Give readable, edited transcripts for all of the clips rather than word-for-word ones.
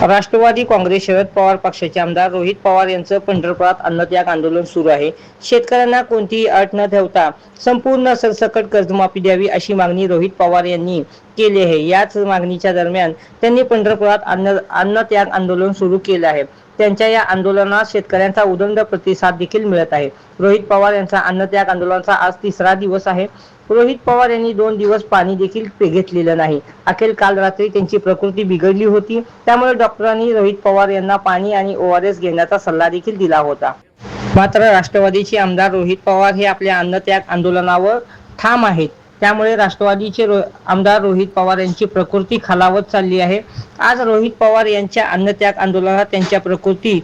राष्ट्रवादी काँग्रेस शरद पवार पक्षाचे आमदार रोहित पवार यांचं पंढरपुरात अन्नत्याग आंदोलन सुरू आहे। शेतकऱ्यांना कोणतीही अट न ठेवता संपूर्ण सरसकट कर्जमाफी द्यावी अशी मागणी रोहित पवार यांनी केली आहे। याच मागणीच्या दरम्यान त्यांनी पंढरपुरात अन्नत्याग आंदोलन सुरू केले आहे। त्यांच्या या आंदोलनात शेतकऱ्यांचा उदंड प्रतिसाद देखील मिळत आहे। रोहित पवार यांचा अन्नत्याग आंदोलनाचा आज तिसरा दिवस आहे। रोहित पवार यांनी 2 दिवस पाणी देखील घेतलेलं नाही। अखेर काल रात्री त्यांची प्रकृती बिघडली होती, त्यामुळे डॉक्टरांनी रोहित पवार यांना पाणी आणि ORS घेण्याचा सल्ला देखील दिला होता। मात्र राष्ट्रवादीचे आमदार रोहित पवार हे आपल्या अन्नत्याग आंदोलनावर ठाम आहेत। त्यामुळे राष्ट्रवादीचे आमदार रोहित पवार यांची प्रकृती खालावत चालली आहे। आज रोहित पवार यांच्या अन्नत्याग आंदोलनात त्यांच्या प्रकृती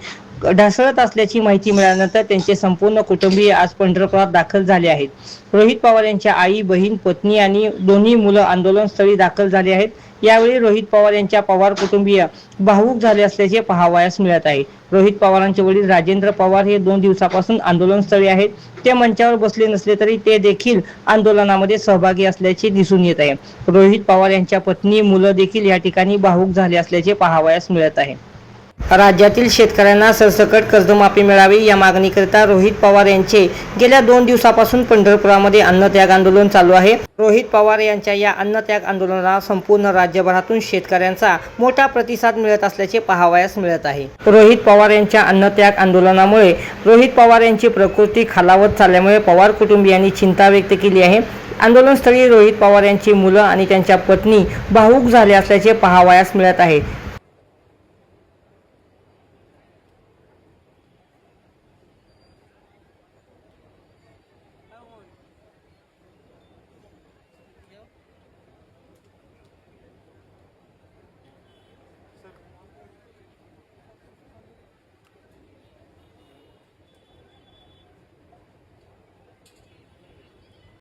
ढासळत असल्याची माहिती मिळाल्यानंतर त्यांचे संपूर्ण कुटुंबीय आज पंढरपुरात दाखल झाले आहेत। रोहित पवार यांच्या आई, बहीण, पत्नी आणि दोन्ही मुलं आंदोलनस्थळी दाखल झाले आहेत। यावेळी रोहित पवार यांच्या पवार कुटुंबीय भावूक झाले असल्याचे पाहावयास मिळत आहे। रोहित पवारांचे वडील राजेंद्र पवार हे 2 दिवसापासून आंदोलनस्थळी आहेत। ते मंचावर बसले नसले तरी ते देखील आंदोलनामध्ये सहभागी असल्याचे दिसून येत आहे। रोहित पवार यांच्या पत्नी, मुलं देखील या ठिकाणी भावूक झाले असल्याचे पाहावयास मिळत आहे। राज्यातील शेतकऱ्यांना सरसकट कर्जमाफी मिळावी या मागणीकरिता रोहित पवार यांचे गेल्या 2 दिवसापासून पंढरपुरामध्ये अन्नत्याग आंदोलन चालू आहे। रोहित पवार यांच्या या अन्नत्याग आंदोलनाला संपूर्ण राज्यभरातून शेतकऱ्यांचा मोठा प्रतिसाद मिळत असल्याचे पाहावयास मिळत आहे। रोहित पवार यांच्या अन्नत्याग आंदोलनामुळे रोहित पवार यांची प्रकृती खालावत चालल्यामुळे पवार कुटुंबियांनी चिंता व्यक्त केली आहे। आंदोलनस्थळी रोहित पवार यांची मुलं आणि त्यांच्या पत्नी भावूक झाले असल्याचे पाहावयास मिळत आहे।